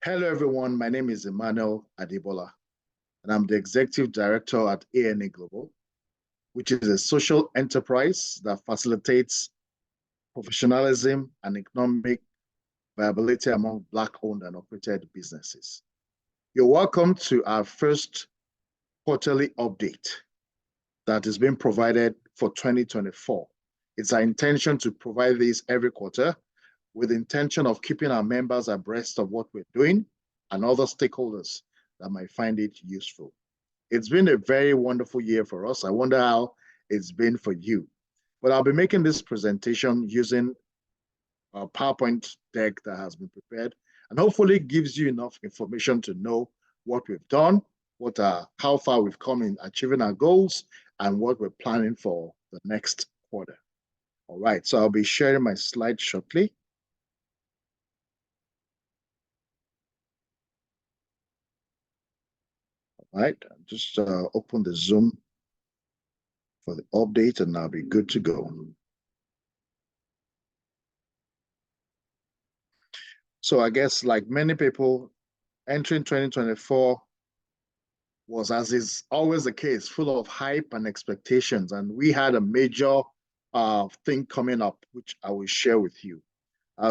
Hello, everyone. My name is Emmanuel Adebola, and I'm the Executive Director at ANA Global, which is a social enterprise that facilitates professionalism and economic viability among Black-owned and operated businesses. You're welcome to our first quarterly update that is being provided for 2024. It's our intention to provide this every quarter with the intention of keeping our members abreast of what we're doing and other stakeholders that might find it useful. It's been a very wonderful year for us. I wonder how it's been for you. But I'll be making this presentation using a PowerPoint deck that has been prepared and hopefully gives you enough information to know what we've done, how far we've come in achieving our goals, and what we're planning for the next quarter. All right, so I'll be sharing my slides shortly. All right, just open the Zoom for the update and I'll be good to go. So I guess like many people, entering 2024 was, as is always the case, full of hype and expectations. And we had a major thing coming up, which I will share with you.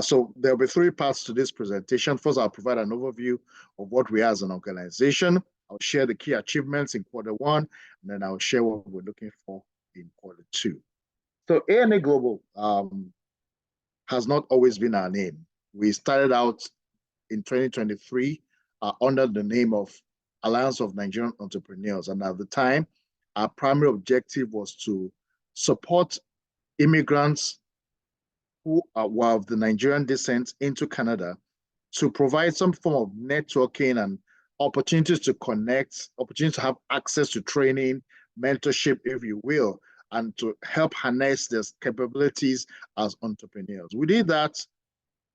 So there'll be three parts to this presentation. First, I'll provide an overview of what we are as an organization. I'll share the key achievements in quarter one, and then I'll share what we're looking for in quarter two. So ANA Global has not always been our name. We started out in 2023 under the name of Alliance of Nigerian Entrepreneurs. And at the time, our primary objective was to support immigrants who were of the Nigerian descent into Canada to provide some form of networking and opportunities to connect, opportunities to have access to training, mentorship, if you will, and to help harness their capabilities as entrepreneurs. We did that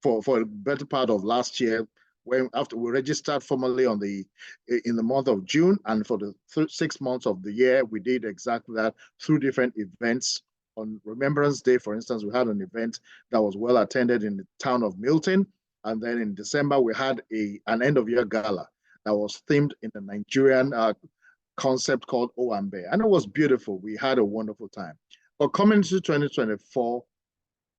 for a better part of last year, when after we registered formally in the month of June, and for the 6 months of the year, we did exactly that through different events. On Remembrance Day, for instance, we had an event that was well attended in the town of Milton. And then in December, we had an end-of-year gala that was themed in the Nigerian concept called Owambe. And it was beautiful. We had a wonderful time. But coming to 2024,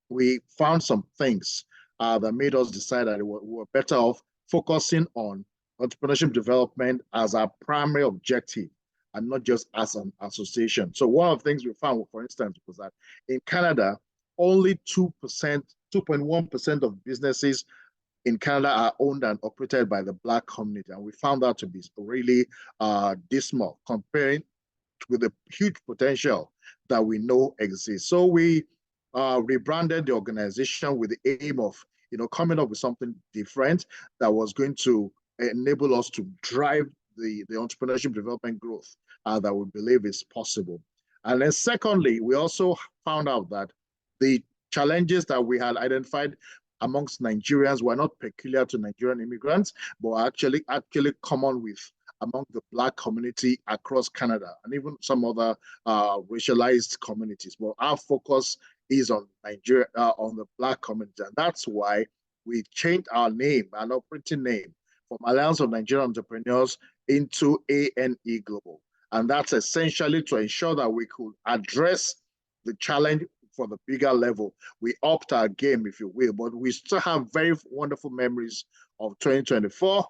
we found some things that made us decide that we were better off focusing on entrepreneurship development as our primary objective and not just as an association. So one of the things we found, for instance, was that in Canada, only 2.1% of businesses in Canada are owned and operated by the Black community. And we found that to be really dismal comparing with the huge potential that we know exists. So we rebranded the organization with the aim of coming up with something different that was going to enable us to drive the entrepreneurship development growth that we believe is possible. And then secondly, we also found out that the challenges that we had identified amongst Nigerians were not peculiar to Nigerian immigrants, but actually common with among the Black community across Canada and even some other racialized communities. But our focus is on Nigeria, on the Black community. And that's why we changed our name, our operating name, from Alliance of Nigerian Entrepreneurs into ANE Global. And that's essentially to ensure that we could address the challenge for the bigger level. We upped our game, if you will, but we still have very wonderful memories of 2024,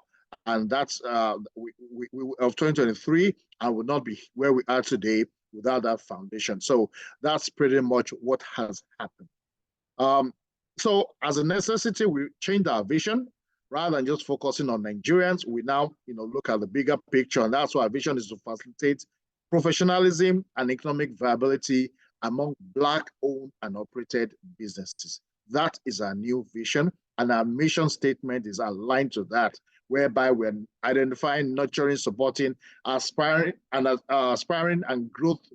and that's of 2023, and would not be where we are today without that foundation. So that's pretty much what has happened. So as a necessity, we changed our vision. Rather than just focusing on Nigerians, we now look at the bigger picture, and that's why our vision is to facilitate professionalism and economic viability among Black-owned and operated businesses. That is our new vision, and our mission statement is aligned to that, whereby we're identifying, nurturing, supporting, aspiring and growth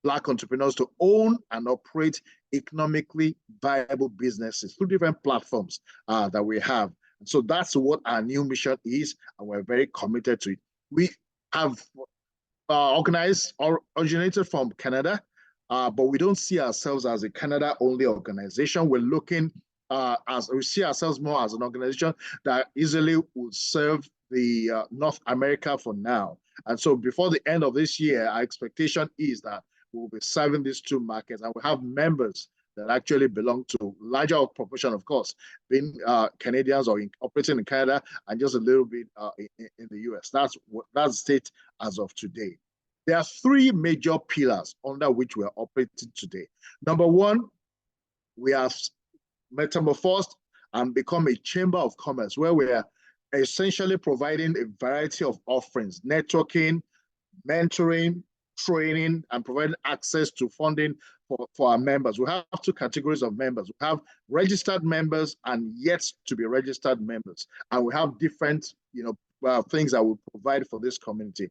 Black entrepreneurs to own and operate economically viable businesses through different platforms that we have. And so that's what our new mission is, and we're very committed to it. We have organized or originated from Canada, but we don't see ourselves as a Canada-only organization. We're looking as we see ourselves more as an organization that easily would serve the North America for now. And so before the end of this year, our expectation is that we will be serving these two markets, and we have members that actually belong to larger proportion, of course, being Canadians or operating in Canada, and just a little bit in the US. That's the state as of today. There are three major pillars under which we are operating today. Number one, we have metamorphosed and become a chamber of commerce where we are essentially providing a variety of offerings, networking, mentoring, training, and providing access to funding for our members. We have two categories of members. We have registered members and yet to be registered members. And we have different, things that we provide for this community.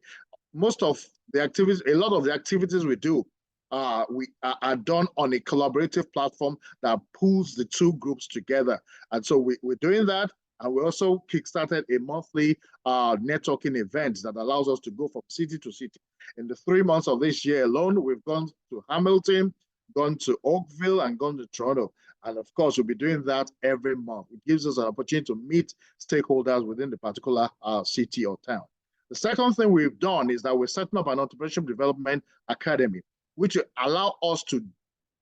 Most of the activities, a lot of the activities we do are done on a collaborative platform that pulls the two groups together. And so we're doing that. And we also kickstarted a monthly networking event that allows us to go from city to city. In the 3 months of this year alone, we've gone to Hamilton, gone to Oakville, and gone to Toronto. And of course, we'll be doing that every month. It gives us an opportunity to meet stakeholders within the particular city or town. The second thing we've done is that we're setting up an entrepreneurship development academy, which will allow us to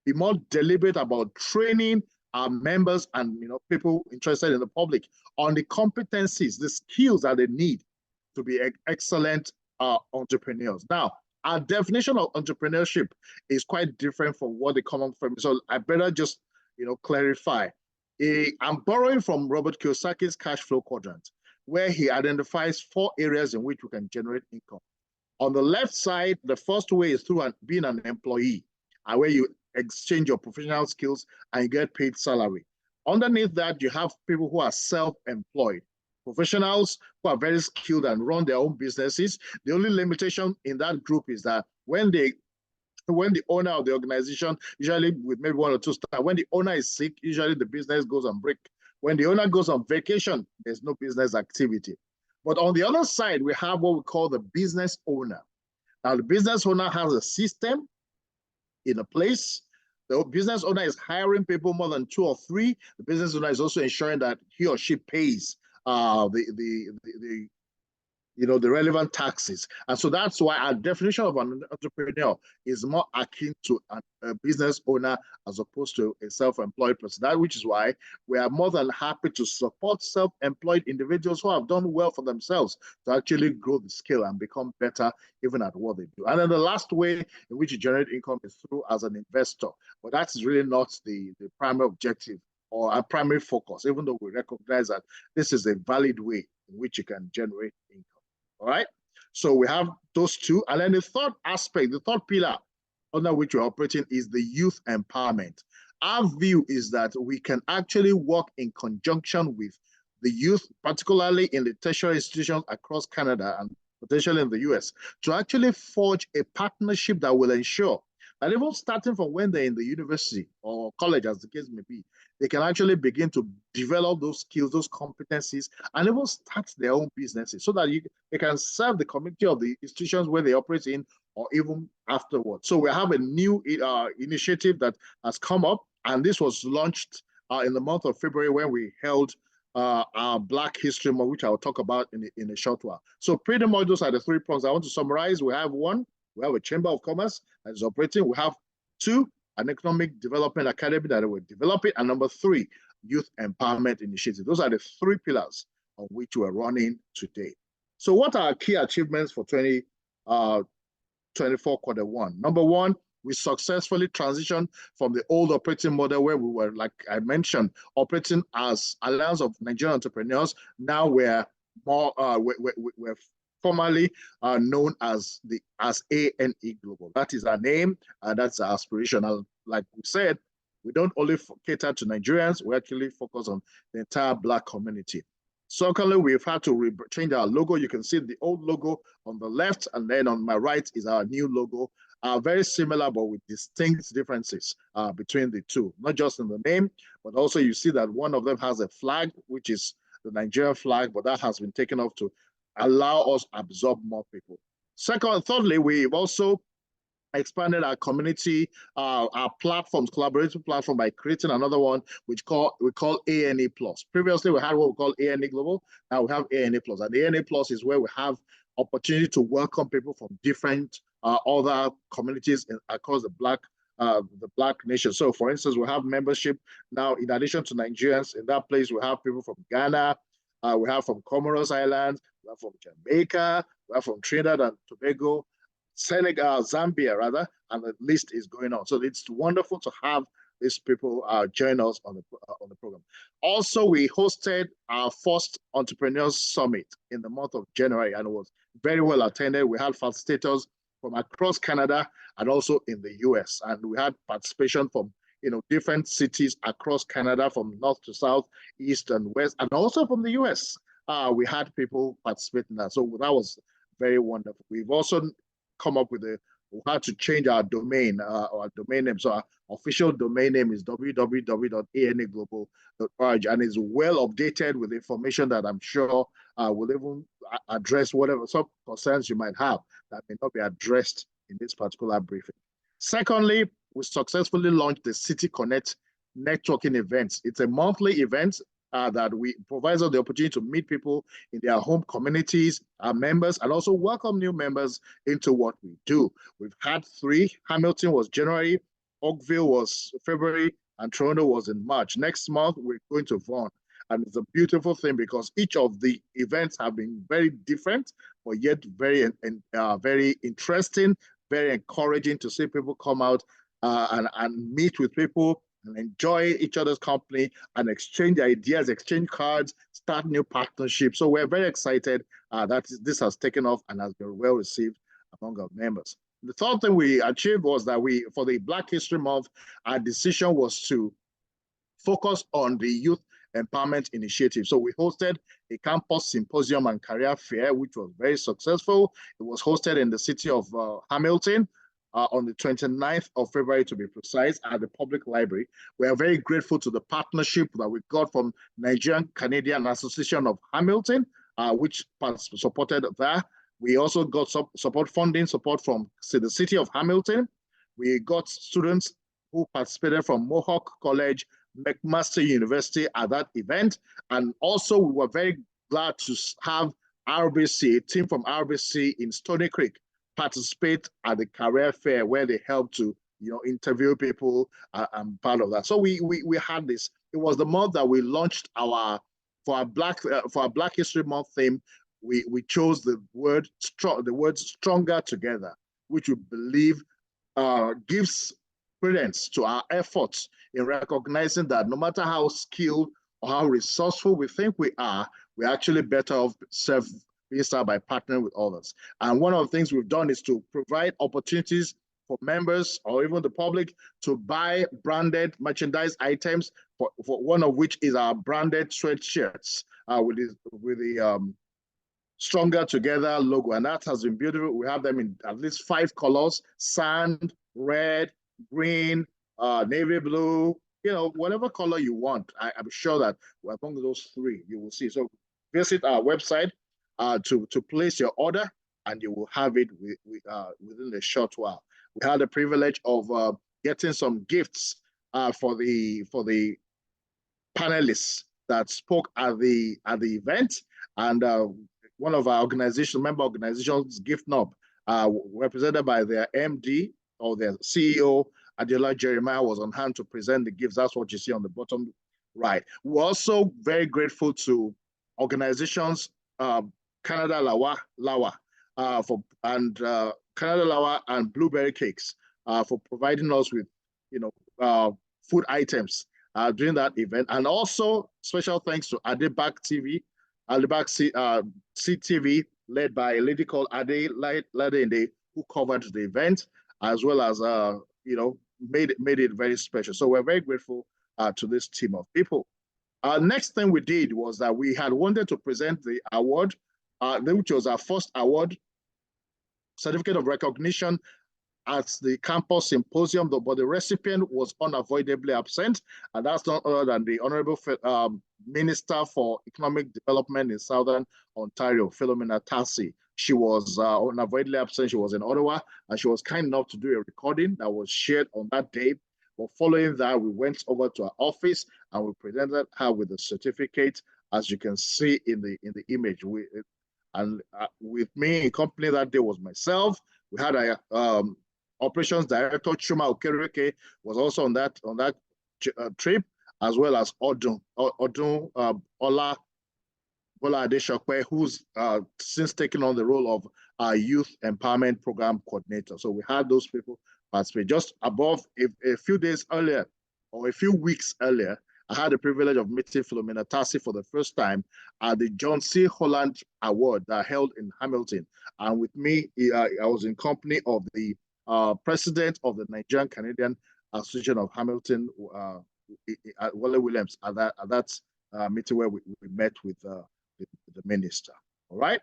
be more deliberate about training our members and people interested in the public on the competencies, the skills that they need to be excellent entrepreneurs. Now, our definition of entrepreneurship is quite different from what the common firm is. So I better just clarify. I'm borrowing from Robert Kiyosaki's cash flow quadrant, where he identifies 4 areas in which we can generate income. On the left side, the first way is through being an employee, where you exchange your professional skills and you get paid salary. Underneath that, you have people who are self-employed, professionals who are very skilled and run their own businesses. The only limitation in that group is that when the owner of the organization, usually with maybe 1 or 2 staff, when the owner is sick, usually the business goes on break. When the owner goes on vacation, there's no business activity. But on the other side, we have what we call the business owner. Now, the business owner has a system in a place. The business owner is hiring people more than 2 or 3. The business owner is also ensuring that he or she pays the relevant taxes. And so that's why our definition of an entrepreneur is more akin to a business owner as opposed to a self-employed person. That which is why we are more than happy to support self-employed individuals who have done well for themselves to actually grow the skill and become better even at what they do. And then the last way in which you generate income is through as an investor. But that's really not the primary objective or our primary focus, even though we recognize that this is a valid way in which you can generate income. All right. So we have those two. And then the third aspect, the third pillar under which we're operating is the youth empowerment. Our view is that we can actually work in conjunction with the youth, particularly in the tertiary institutions across Canada and potentially in the US, to actually forge a partnership that will ensure that even starting from when they're in the university or college, as the case may be, they can actually begin to develop those skills, those competencies, and even start their own businesses so that they can serve the community of the institutions where they operate in or even afterwards. So we have a new initiative that has come up, and this was launched in the month of February when we held our Black History Month, which I'll talk about in a short while. So pretty much those are the 3 prongs. I want to summarize. We have 1, we have a Chamber of Commerce that is operating. We have 2, an Economic Development Academy that we're developing. And number 3, Youth Empowerment Initiative. Those are the 3 pillars on which we're running today. So what are our key achievements for 2024 quarter 1? Number 1, we successfully transitioned from the old operating model where we were, like I mentioned, operating as Alliance of Nigerian Entrepreneurs. Now we're more, we're formerly known as ANE Global. That is our name, and that's our aspiration. Like we said, we don't only cater to Nigerians, we actually focus on the entire Black community. Secondly, we've had to change our logo. You can see the old logo on the left, and then on my right is our new logo. Very similar, but with distinct differences between the two, not just in the name, but also you see that one of them has a flag, which is the Nigerian flag, but that has been taken off to allow us absorb more people. Thirdly, we've also expanded our community, our platforms, collaborative platform, by creating another one which we call ANA Plus. Previously, we had what we call ANA Global. Now we have ANA Plus, and ANA Plus is where we have opportunity to welcome people from different other communities across the Black nation. So, for instance, we have membership now. In addition to Nigerians in that place, we have people from Ghana, we have from Comoros Islands, we have from Jamaica, we have from Trinidad and Tobago, Senegal, Zambia, rather, and the list is going on. So it's wonderful to have these people join us on the program. Also, we hosted our first Entrepreneurs Summit in the month of January, and it was very well attended. We had facilitators from across Canada and also in the US, and we had participation from different cities across Canada, from north to south, east and west, and also from the US. We had people participate in that, so that was very wonderful. We've also come up with we had to change our domain name. So our official domain name is www.anaglobal.org, and is well updated with information that I'm sure will even address whatever some concerns you might have that may not be addressed in this particular briefing. Secondly, we successfully launched the City Connect networking events. It's a monthly event that provides us the opportunity to meet people in their home communities, our members, and also welcome new members into what we do. We've had 3. Hamilton was January, Oakville was February, and Toronto was in March. Next month, we're going to Vaughan. And it's a beautiful thing because each of the events have been very different, but yet very interesting, very encouraging to see people come out and meet with people and enjoy each other's company and exchange ideas, exchange cards, start new partnerships. So we're very excited that this has taken off and has been well received among our members. The third thing we achieved was that for the Black History Month, our decision was to focus on the Youth Empowerment Initiative. So we hosted a campus symposium and career fair, which was very successful. It was hosted in the city of Hamilton, on the 29th of February, to be precise, at the public library. We are very grateful to the partnership that we got from Nigerian Canadian Association of Hamilton, which supported that. We also got support from the city of Hamilton. We got students who participated from Mohawk College, McMaster University at that event. And also we were very glad to have RBC, a team from RBC in Stony Creek, participate at the career fair where they help to interview people and part of that. So we had this. It was the month that we launched for our Black History Month theme. We chose the word stronger together, which we believe gives credence to our efforts in recognizing that no matter how skilled or how resourceful we think we are, we're actually better off by partnering with others. And one of the things we've done is to provide opportunities for members or even the public to buy branded merchandise items, for one of which is our branded sweatshirts with the Stronger Together logo. And that has been beautiful. We have them in at least 5 colors: sand, red, green, navy blue, whatever color you want. I'm sure that among those 3 you will see. So visit our website to place your order, and you will have it within a short while. We had the privilege of getting some gifts for the panelists that spoke at the event, and one of our member organizations, Gift Knob, represented by their MD or their CEO, Adela Jeremiah, was on hand to present the gifts. That's what you see on the bottom right. We're also very grateful to organizations, Canada Lawa Canada Lawa and Blueberry Cakes for providing us with food items during that event. And also special thanks to Adebak CTV, led by a lady called Ade Ladende, who covered the event, as well as made it very special. So we're very grateful to this team of people. Next thing we did was that we had wanted to present the award, which was our first award, certificate of recognition, at the campus symposium, but the recipient was unavoidably absent, and that's none other than the Honorable Minister for Economic Development in Southern Ontario, Philomena Tassi. She was unavoidably absent. She was in Ottawa, and she was kind enough to do a recording that was shared on that day. But following that, we went over to her office and we presented her with a certificate, as you can see in the image. With me in company that day was myself. We had a operations director Chuma Okereke was also on that trip, as well as Odun Ola Bola Adeshokwe, who's since taken on the role of our youth empowerment program coordinator. So we had those people participate. Just above a few days earlier, or a few weeks earlier, I had the privilege of meeting Philomena Tassi for the first time at the John C. Holland Award that held in Hamilton. And with me, I was in company of the president of the Nigerian Canadian Association of Hamilton, Wale Williams, at that meeting where we met with the minister. All right.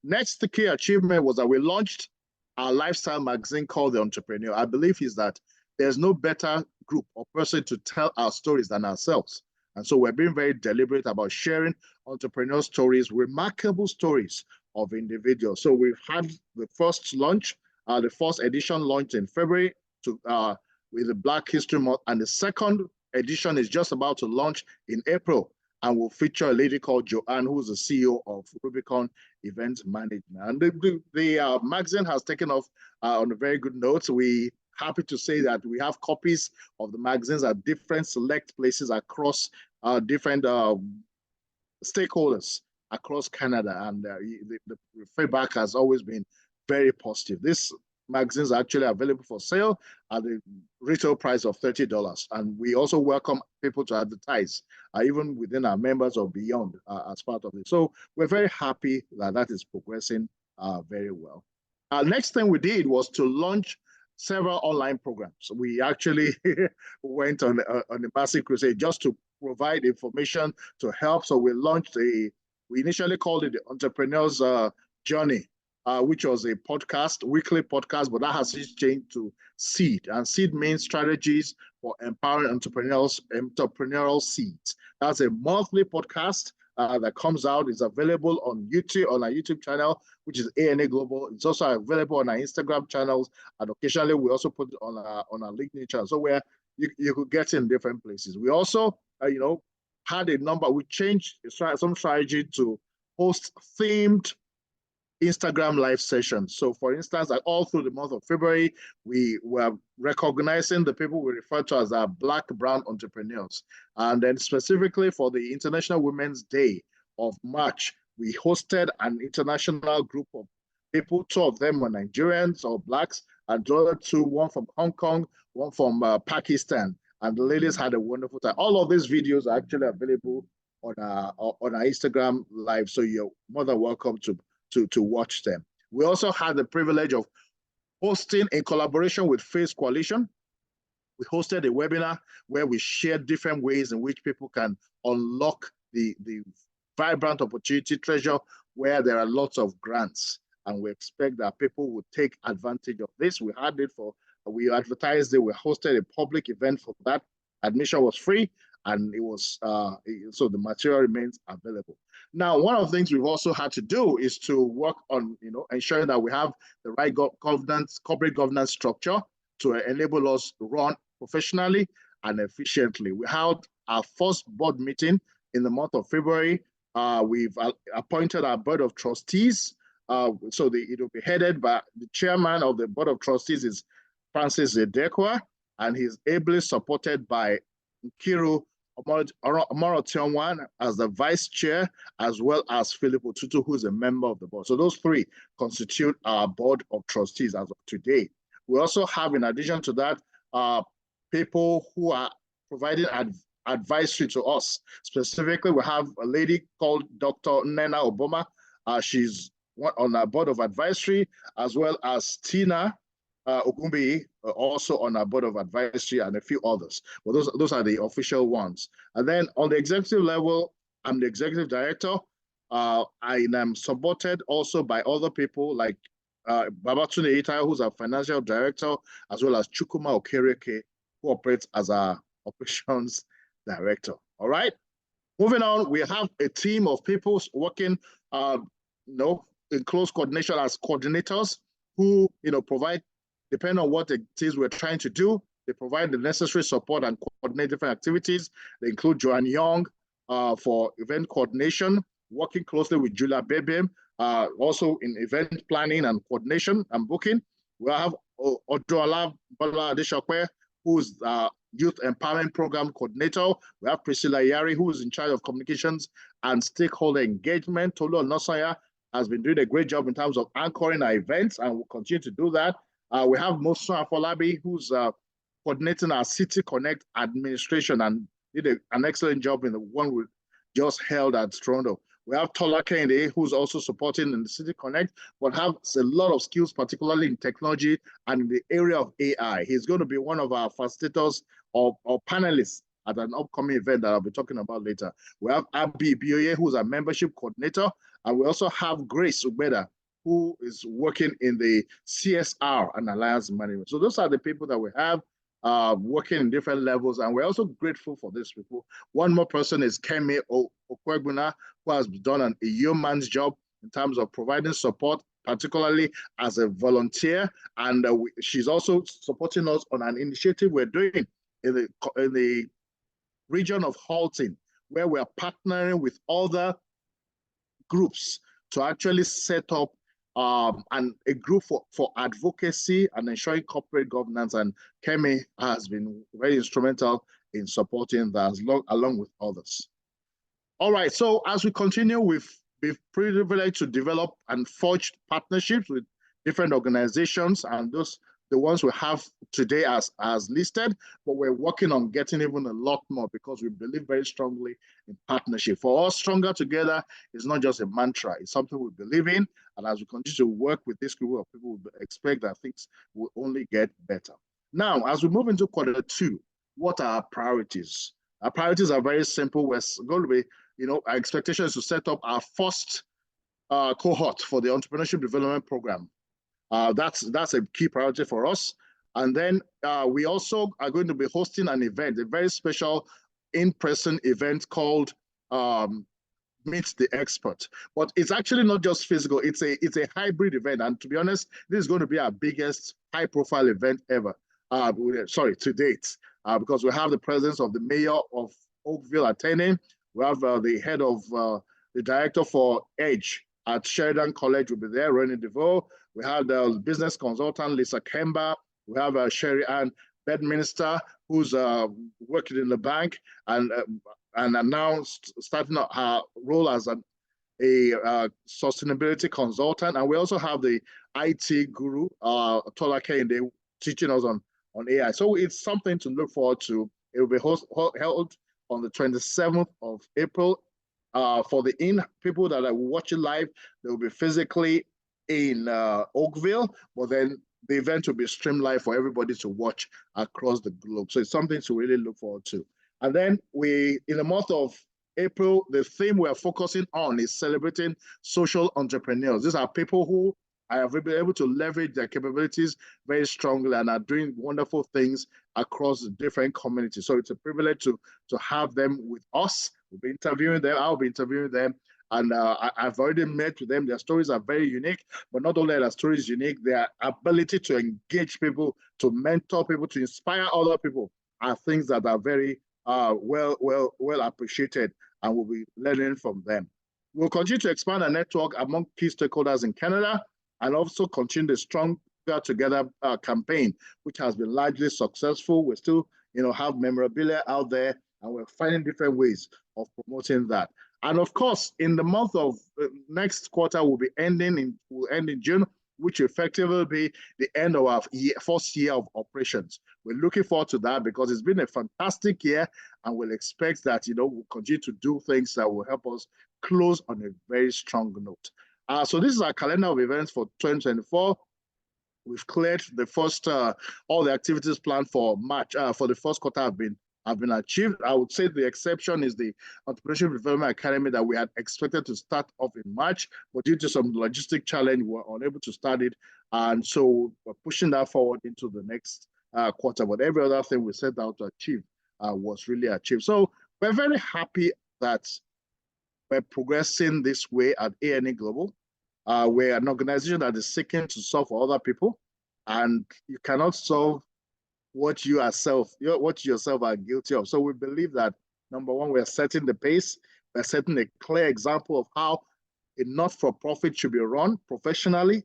Next, the key achievement was that we launched our lifestyle magazine called The Entrepreneur. I believe is that there's no better group or person to tell our stories than ourselves. And so we're being very deliberate about sharing entrepreneur stories, remarkable stories of individuals. So we've had the first launch, the first edition launched in February with the Black History Month, and the second edition is just about to launch in April and will feature a lady called Joanne, who's the CEO of Rubicon Event Management. And the magazine has taken off on a very good note. We happy to say that we have copies of the magazines at different select places across different stakeholders across Canada, and the feedback has always been very positive. This magazines are actually available for sale at the retail price of $30, and we also welcome people to advertise, even within our members or beyond, as part of it. So we're very happy that that is progressing very well. Next thing we did was to launch several online programs. We actually went on a massive crusade just to provide information to help. So we launched we initially called it the Entrepreneur's Journey, which was a podcast, weekly podcast, but that has since changed to SEED. And SEED means Strategies for Empowering Entrepreneurs, Entrepreneurial Seeds. That's a monthly podcast that comes out. Is available on YouTube, on our YouTube channel, which is ANA Global. It's also available on our Instagram channels, and occasionally we also put it on our LinkedIn channel, so where you could get in different places. We also, had a number. We changed some strategy to host themed Instagram live sessions. So for instance, like all through the month of February, we were recognizing the people we refer to as our Black Brown entrepreneurs. And then specifically for the International Women's Day of March, we hosted an international group of people. Two of them were Nigerians or Blacks, and the other two, one from Hong Kong, one from Pakistan. And the ladies had a wonderful time. All of these videos are actually available on our Instagram live, so you're more than welcome to watch them. We also had the privilege of hosting, in collaboration with Face Coalition, we hosted a webinar where we shared different ways in which people can unlock the vibrant opportunity treasure, where there are lots of grants. And we expect that people would take advantage of this. We advertised it, we hosted a public event for that. Admission was free, and it was so the material remains available. Now, one of the things we've also had to do is to work on ensuring that we have the right corporate governance structure to enable us to run professionally and efficiently. We held our first board meeting in the month of February. We've appointed our board of trustees. So it will be headed by the chairman of the board of trustees is Francis Zedekwa, and he's ably supported by Nkiru Omorotionwan as the vice chair, as well as Philip Otutu, who's a member of the board. So those three constitute our board of trustees as of today. We also have, in addition to that, people who are providing advisory to us. Specifically, we have a lady called Dr. Nena Oboma. She's on our board of advisory, as well as Tina Ogumbi, also on our board of advisory, and a few others. But those are the official ones. And then on the executive level, I'm the executive director. I am supported also by other people like Babatunde Ita, who's our financial director, as well as Chukuma Okereke, who operates as our operations director. All right. Moving on, we have a team of people working, in close coordination as coordinators who, provide, depending on what it is we're trying to do, they provide the necessary support and coordinate different activities. They include Joanne Young for event coordination, working closely with Julia Bebe, also in event planning and coordination and booking. We have Odoala Bala Adeshokwe, who's Youth Empowerment Program Coordinator. We have Priscilla Yari, who is in charge of communications and stakeholder engagement. Tolu Onosanya has been doing a great job in terms of anchoring our events and will continue to do that. We have Mosun Afolabi, who's coordinating our City Connect administration and did an excellent job in the one we just held at Toronto. We have Tola Kende, who's also supporting in the City Connect, but has a lot of skills, particularly in technology and in the area of AI. He's going to be one of our facilitators or panelists at an upcoming event that I'll be talking about later. We have Abi Bioye, who's a membership coordinator, and we also have Grace Ubeda, who is working in the CSR and Alliance Management. So those are the people that we have working in different levels, and we're also grateful for these people. One more person is Kemi Okwegbuna, who has done a yeoman's job in terms of providing support, particularly as a volunteer, and she's also supporting us on an initiative we're doing in the region of Halton, where we're partnering with other groups to actually set up and a group for advocacy and ensuring corporate governance, and Kemi has been very instrumental in supporting that along with others. All right, so as we continue, we've been privileged to develop and forge partnerships with different organizations, and those the ones we have today as listed, but we're working on getting even a lot more because we believe very strongly in partnership. For us, stronger together is not just a mantra, it's something we believe in, and as we continue to work with this group of people, we expect that things will only get better. Now, as we move into Q2, what are our priorities? Our priorities are very simple. We're going to be, our expectation is to set up our first cohort for the Entrepreneurship Development Program. That's a key priority for us. And then we also are going to be hosting an event, a very special in-person event called Meet the Expert. But it's actually not just physical, it's a hybrid event. And to be honest, this is going to be our biggest high-profile event ever. To date, because we have the presence of the mayor of Oakville attending. We have the head of the director for EDGE at Sheridan College will be there, Rennie DeVoe. We have the business consultant, Lisa Kemba. We have Sherry Ann Bedminster, who's working in the bank and now starting her role as a sustainability consultant. And we also have the IT guru, Tola Kende, teaching us on AI. So it's something to look forward to. It will be held on the 27th of April. For the people that are watching live, they will be physically in Oakville, but then the event will be streamed live for everybody to watch across the globe. So it's something to really look forward to. And then in the month of April, the theme we're focusing on is celebrating social entrepreneurs. These are people who have been able to leverage their capabilities very strongly and are doing wonderful things across the different communities. So it's a privilege to have them with us. We'll be interviewing them. I'll be interviewing them. And I've already met with them. Their stories are very unique, but not only are their stories unique, their ability to engage people, to mentor people, to inspire other people are things that are very well appreciated, and we'll be learning from them. We'll continue to expand our network among key stakeholders in Canada and also continue the Stronger Together campaign, which has been largely successful. We still have memorabilia out there, and we're finding different ways of promoting that. And of course, in the month of next quarter, will end in June, which effectively will be the end of our first year of operations. We're looking forward to that because it's been a fantastic year, and we'll expect that we'll continue to do things that will help us close on a very strong note. So this is our calendar of events for 2024. We've cleared the first all the activities planned for March for the first quarter have been achieved. I would say the exception is the Entrepreneurship Development Academy that we had expected to start off in March, but due to some logistic challenge, we were unable to start it. And so we're pushing that forward into the next quarter. But every other thing we set out to achieve was really achieved. So we're very happy that we're progressing this way at ANA Global. We're an organization that is seeking to solve for other people, and you cannot solve what you yourself are guilty of. So we believe that, number one, we're setting the pace. We're setting a clear example of how a not-for-profit should be run professionally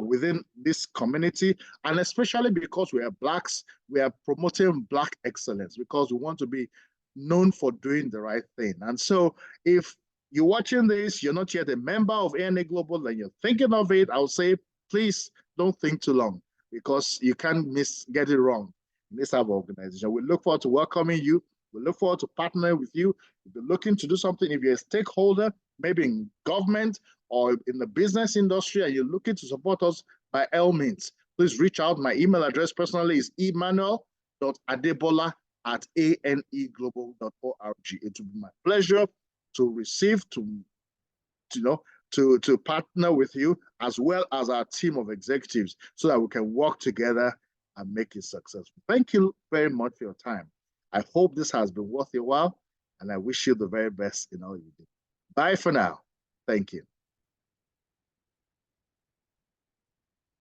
within this community. And especially because we are Blacks, we are promoting Black excellence because we want to be known for doing the right thing. And so if you're watching this, you're not yet a member of ANA Global, and you're thinking of it, I would say, please don't think too long, because you can't get it wrong in this type of organization. We look forward to welcoming you. We look forward to partnering with you. If you're looking to do something, if you're a stakeholder, maybe in government or in the business industry, and you're looking to support us, by all means, please reach out. My email address personally is emmanuel.adebola@aneglobal.org. It will be my pleasure to receive, to partner with you, as well as our team of executives, so that we can work together and make it successful. Thank you very much for your time. I hope this has been worth your while, and I wish you the very best in all you do. Bye for now. Thank you.